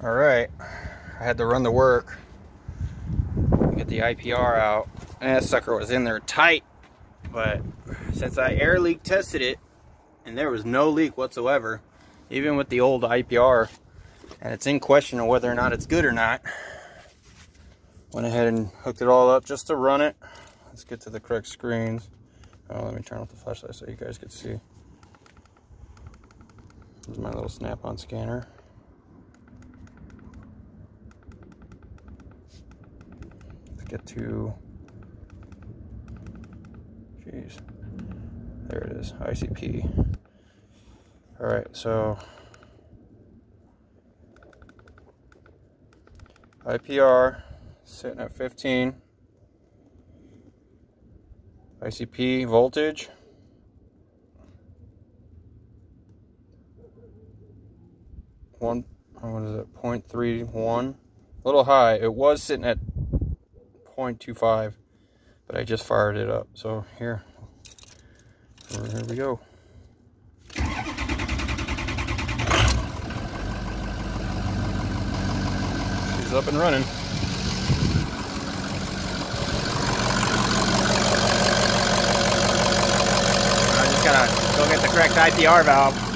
All right, I had to run the work, get the IPR out, and that sucker was in there tight, but since I air leak tested it, and there was no leak whatsoever, even with the old IPR, and it's in question of whether or not it's good or not, went ahead and hooked it all up just to run it. Let's get to the correct screens. Oh, let me turn off the flashlight so you guys can see. This is my little Snap-on scanner. Let's get to, jeez, there it is, ICP. All right, so IPR sitting at 15. ICP voltage, what is it, 0.31, a little high. It was sitting at 0.25, but I just fired it up. So here we go. She's up and running. Gotta go get the correct IPR valve.